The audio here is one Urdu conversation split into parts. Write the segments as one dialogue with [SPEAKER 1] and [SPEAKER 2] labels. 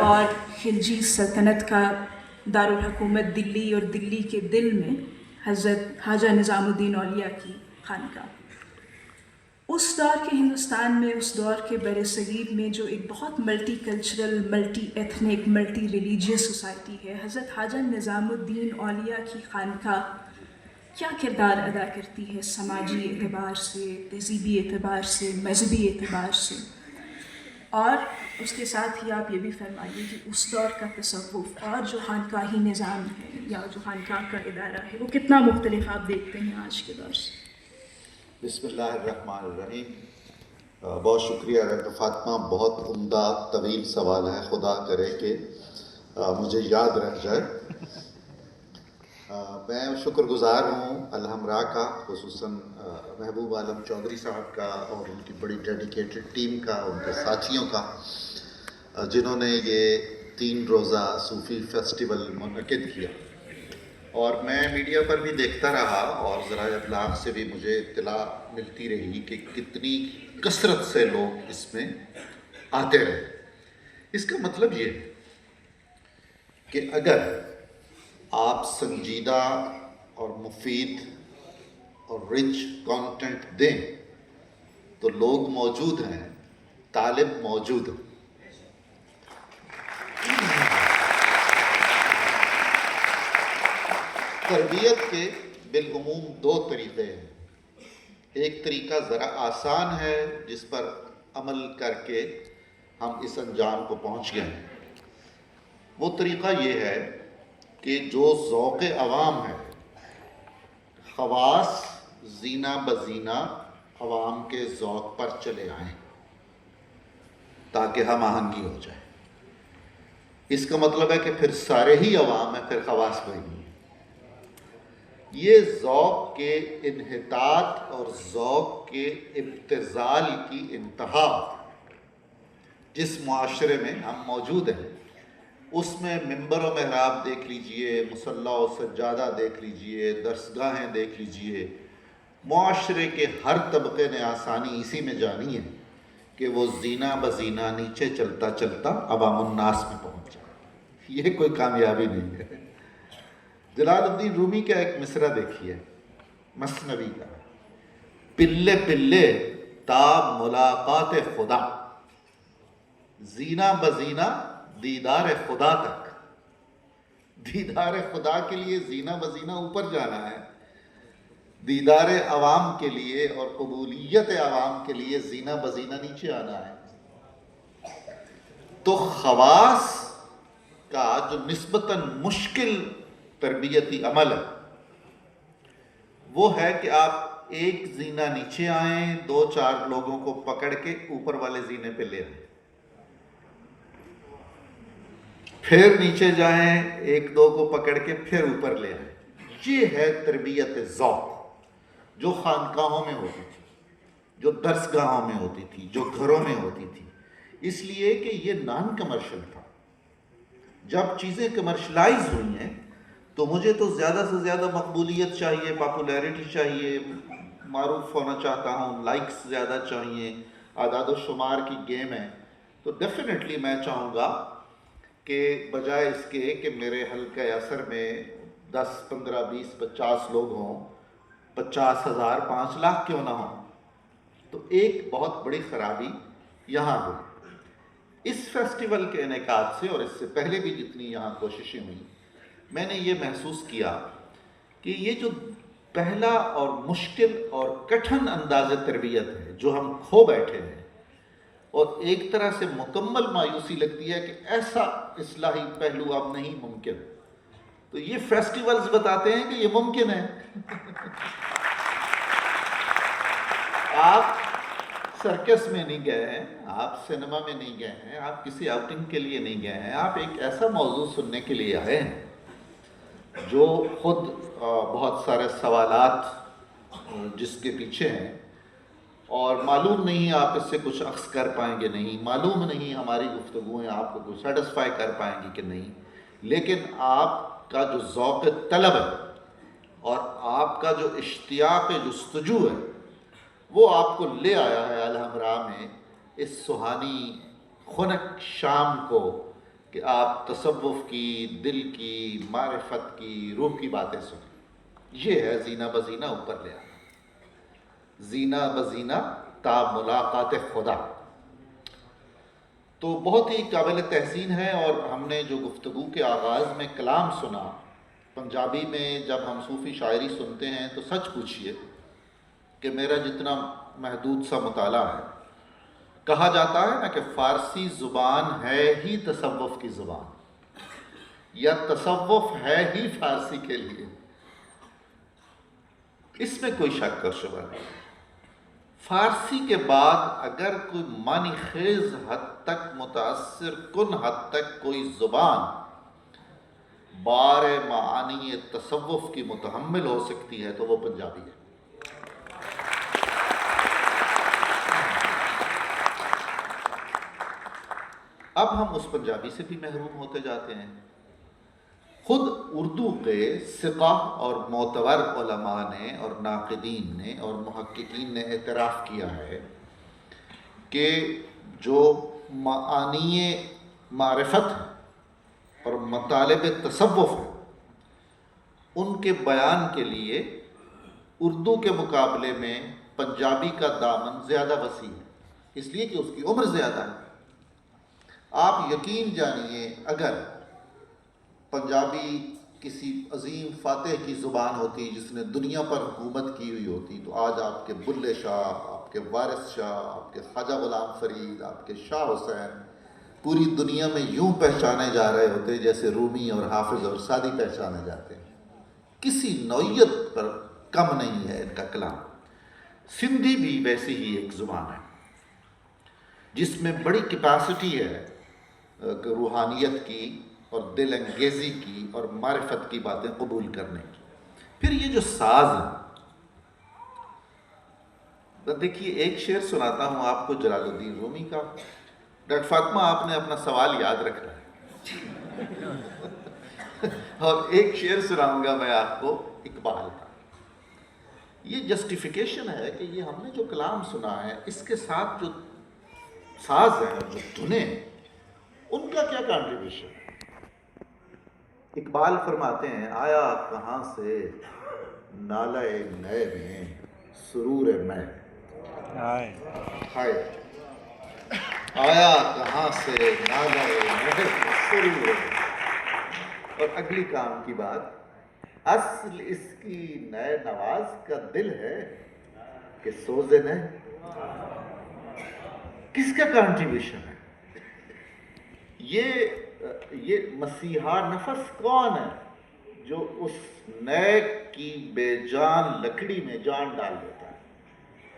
[SPEAKER 1] اور خلجی سلطنت کا دارالحکومت دلی اور دلی کے دل میں حضرت خواجہ نظام الدین اولیاء کی خانقاہ۔ اس دور کے ہندوستان میں، اس دور کے بر صغیر میں جو ایک بہت multi cultural, multi ethnic, multi religious society ہے، حضرت خواجہ نظام الدین اولیاء کی خانقاہ کیا کردار ادا کرتی ہے سماجی اعتبار سے، تہذیبی اعتبار سے، مذہبی اعتبار سے؟ اور اس کے ساتھ ہی آپ یہ بھی فرمائیے کہ اس دور کا تصوف اور جو خانقاہی نظام ہے یا جو خانقاہ کا ادارہ ہے وہ کتنا مختلف آپ دیکھتے ہیں آج کے دور سے؟
[SPEAKER 2] بسم اللہ الرحمن الرحیم۔ بہت شکریہ ڈاکٹر فاطمہ، بہت عمدہ طویل سوال ہے، خدا کرے کہ مجھے یاد رہ جائے۔ میں شکر گزار ہوں الحمراء کا، خصوصاً محبوب عالم چودھری صاحب کا اور ان کی بڑی ڈیڈیکیٹڈ ٹیم کا، ان کے ساتھیوں کا، جنہوں نے یہ 3 روزہ صوفی فیسٹیول منعقد کیا۔ اور میں میڈیا پر بھی دیکھتا رہا اور ذرائع ابلاغ سے بھی مجھے اطلاع ملتی رہی کہ کتنی کثرت سے لوگ اس میں آتے رہے۔ اس کا مطلب یہ ہے کہ اگر آپ سنجیدہ اور مفید اور رچ کانٹینٹ دیں تو لوگ موجود ہیں، طالب موجود ہیں۔ تربیت کے بالعموم 2 طریقے ہیں۔ ایک طریقہ ذرا آسان ہے جس پر عمل کر کے ہم اس انجام کو پہنچ گئے ہیں۔ وہ طریقہ یہ ہے کہ جو ذوق عوام ہے، خواص زینہ بزینہ عوام کے ذوق پر چلے آئیں تاکہ ہم آہنگی ہو جائے۔ اس کا مطلب ہے کہ پھر سارے ہی عوام ہیں، پھر خواص کوئی نہیں ہے۔ یہ ذوق کے انحطاط اور ذوق کے ابتذال کی انتہا جس معاشرے میں ہم موجود ہیں، اس میں منبر و محراب دیکھ لیجئے، مصلی و سجادہ دیکھ لیجئے، درسگاہیں دیکھ لیجئے، معاشرے کے ہر طبقے نے آسانی اسی میں جانی ہے کہ وہ زینہ بزینہ نیچے چلتا چلتا عوام الناس میں پہنچ جائے۔ یہ کوئی کامیابی نہیں ہے۔ جلال الدین رومی کا ایک مصرع دیکھیے، مثنوی کا، پلے پلے تا ملاقات خدا، زینہ بزینہ دیدار خدا تک۔ دیدار خدا کے لیے زینہ بزینہ اوپر جانا ہے، دیدار عوام کے لیے اور قبولیت عوام کے لیے زینہ بزینہ نیچے آنا ہے۔ تو خواص کا جو نسبتاً مشکل تربیتی عمل ہے وہ ہے کہ آپ ایک زینہ نیچے آئیں، 2-4 لوگوں کو پکڑ کے اوپر والے زینے پہ لے آئیں، پھر نیچے جائیں، 1-2 کو پکڑ کے پھر اوپر لے آئیں۔ یہ ہے تربیت ذوق جو خانقاہوں میں ہوتی تھی، جو درسگاہوں میں ہوتی تھی، جو گھروں میں ہوتی تھی، اس لیے کہ یہ نان کمرشل تھا۔ جب چیزیں کمرشلائز ہوئی ہیں تو مجھے تو زیادہ سے زیادہ مقبولیت چاہیے، پاپولیرٹی چاہیے، معروف ہونا چاہتا ہوں، لائکس زیادہ چاہیے، اعداد و شمار کی گیم ہے۔ تو ڈیفینیٹلی میں چاہوں گا کہ بجائے اس کے کہ میرے حلقہ اثر میں 10 15 20 50 لوگ ہوں، 50,000 5 لاکھ کیوں نہ ہوں، تو ایک بہت بڑی خرابی یہاں ہوئی۔ اس فیسٹیول کے انعقاد سے اور اس سے پہلے بھی جتنی یہاں کوششیں ہوئیں، میں نے یہ محسوس کیا کہ یہ جو پہلا اور مشکل اور کٹھن انداز تربیت ہے جو ہم کھو بیٹھے ہیں، اور ایک طرح سے مکمل مایوسی لگتی ہے کہ ایسا اصلاحی پہلو اب نہیں ممکن، تو یہ فیسٹیولز بتاتے ہیں کہ یہ ممکن ہے۔ آپ سرکس میں نہیں گئے ہیں، آپ سینما میں نہیں گئے ہیں، آپ کسی آؤٹنگ کے لیے نہیں گئے ہیں، آپ ایک ایسا موضوع سننے کے لیے آئے ہیں جو خود بہت سارے سوالات جس کے پیچھے ہیں، اور معلوم نہیں آپ اس سے کچھ اخذ کر پائیں گے نہیں، معلوم نہیں ہماری گفتگویں آپ کو کچھ سیٹسفائی کر پائیں گی کہ نہیں، لیکن آپ کا جو ذوق طلب ہے اور آپ کا جو اشتیاق جستجو ہے وہ آپ کو لے آیا ہے الحمراء میں اس سہانی خنک شام کو کہ آپ تصوف کی، دل کی، معرفت کی، روح کی باتیں سنیں. یہ ہے زینہ بزینہ اوپر لے آنا. زینہ بزینہ تا ملاقات خدا. تو بہت ہی قابل تحسین ہے. اور ہم نے جو گفتگو کے آغاز میں کلام سنا، پنجابی میں جب ہم صوفی شاعری سنتے ہیں تو سچ پوچھئے کہ میرا جتنا محدود سا مطالعہ ہے، کہا جاتا ہے نا کہ فارسی زبان ہے ہی تصوف کی زبان، یا تصوف ہے ہی فارسی کے لیے. اس میں کوئی شک اور شبہ نہیں. فارسی کے بعد اگر کوئی معنی خیز حد تک، متاثر کن حد تک کوئی زبان بار معانی تصوف کی متحمل ہو سکتی ہے تو وہ پنجابی ہے. اب ہم اس پنجابی سے بھی محروم ہوتے جاتے ہیں. خود اردو کے ثقہ اور معتبر علماء نے اور ناقدین نے اور محققین نے اعتراف کیا ہے کہ جو معانی معرفت اور مطالب تصوف ہیں، ان کے بیان کے لیے اردو کے مقابلے میں پنجابی کا دامن زیادہ وسیع ہے، اس لیے کہ اس کی عمر زیادہ ہے. آپ یقین جانیے اگر پنجابی کسی عظیم فاتح کی زبان ہوتی جس نے دنیا پر حکومت کی ہوئی ہوتی تو آج آپ کے بلے شاہ، آپ کے وارث شاہ، آپ کے خواجہ غلام فرید، آپ کے شاہ حسین پوری دنیا میں یوں پہچانے جا رہے ہوتے جیسے رومی اور حافظ اور سعدی پہچانے جاتے ہیں. کسی نوعیت پر کم نہیں ہے ان کا کلام. سندھی بھی ویسی ہی ایک زبان ہے جس میں بڑی کیپیسٹی ہے روحانیت کی اور دل انگیزی کی اور معرفت کی باتیں قبول کرنے کی. پھر یہ جو ساز ہے، دیکھیے ایک شعر سناتا ہوں آپ کو جلال الدین رومی کا. ڈاکٹر فاطمہ آپ نے اپنا سوال یاد رکھنا ہے. اور ایک شعر سناؤں گا میں آپ کو اقبال کا. یہ جسٹیفیکیشن ہے کہ یہ ہم نے جو کلام سنا ہے اس کے ساتھ جو ساز ہیں جو دھنیں ہیں ان کا کیا کنٹریبیوشن ہے. اقبال فرماتے ہیں، آیا کہاں سے نالہ نئے میں سرور میں، ہائے آیا کہاں سے نالہ نئے میں سرور میں. اور اگلی کام کی بات، اصل اس کی نئے نواز کا دل ہے کہ سوز نئے. کس کا کنٹریبیوشن ہے؟ یہ مسیحا نفس کون ہے جو اس نئے کی بے جان لکڑی میں جان ڈال دیتا ہے،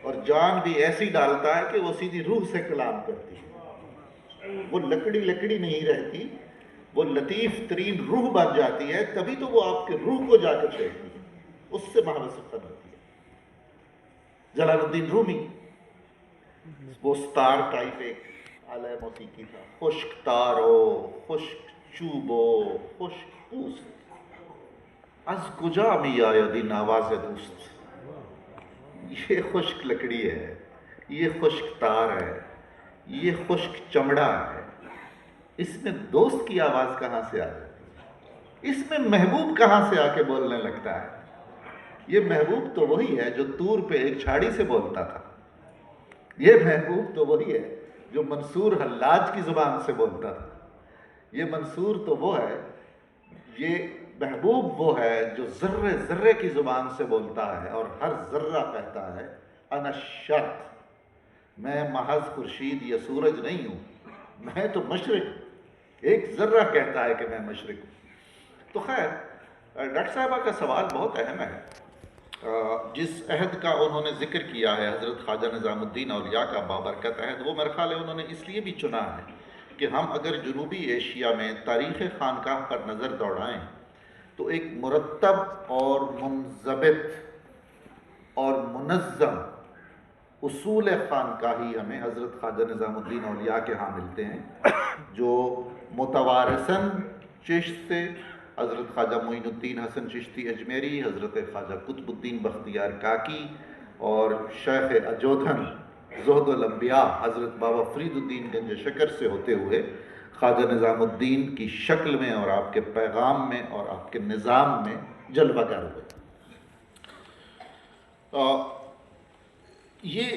[SPEAKER 2] اور جان بھی ایسی ڈالتا ہے کہ وہ سیدھی روح سے کلام کرتی ہے. وہ لکڑی نہیں رہتی، وہ لطیف ترین روح بن جاتی ہے. تبھی تو وہ آپ کے روح کو جا کر چھیڑتی ہے، اس سے محبت سفر ہوتی ہے. جلال الدین رومی وہ ستار ٹائپ ایک آلہ موسیقی تھا. خشک تارو، خشک چوبو، خشک پوست، از کجا می آید آواز دوست. یہ خشک لکڑی ہے، یہ خشک تار ہے، یہ خشک چمڑا ہے. اس میں دوست کی آواز کہاں سے آ جاتی ہے؟ اس میں محبوب کہاں سے آ کے بولنے لگتا ہے؟ یہ محبوب تو وہی ہے جو طور پہ ایک چھاڑی سے بولتا تھا. یہ محبوب تو وہی ہے جو منصور حلاج کی زبان سے بولتا تھا. یہ منصور تو وہ ہے، یہ محبوب وہ ہے جو ذرے ذرے کی زبان سے بولتا ہے اور ہر ذرہ کہتا ہے انا الشرق، میں محض خورشید یا سورج نہیں ہوں، میں تو مشرق ہوں. ایک ذرہ کہتا ہے کہ میں مشرق ہوں. تو خیر، ڈاکٹر صاحبہ کا سوال بہت اہم ہے. جس عہد کا انہوں نے ذکر کیا ہے حضرت خواجہ نظام الدین اولیاء کا بابرکت عہد، وہ میرے خیال ہے انہوں نے اس لیے بھی چنا ہے کہ ہم اگر جنوبی ایشیا میں تاریخ خانقاہ پر نظر دوڑائیں تو ایک مرتب اور منضبط اور منظم اصول خانقاہی ہمیں حضرت خواجہ نظام الدین اولیاء کے ہاں ملتے ہیں، جو متوارثاً چشت سے حضرت خواجہ معین الدین حسن چشتی اجمیری، حضرت خواجہ قطب الدین بختیار کاکی اور شیخ اجودھن زہد الانبیاء حضرت بابا فرید الدین گنج شکر سے ہوتے ہوئے خواجہ نظام الدین کی شکل میں اور آپ کے پیغام میں اور آپ کے نظام میں جلوہ گر ہوئے۔ یہ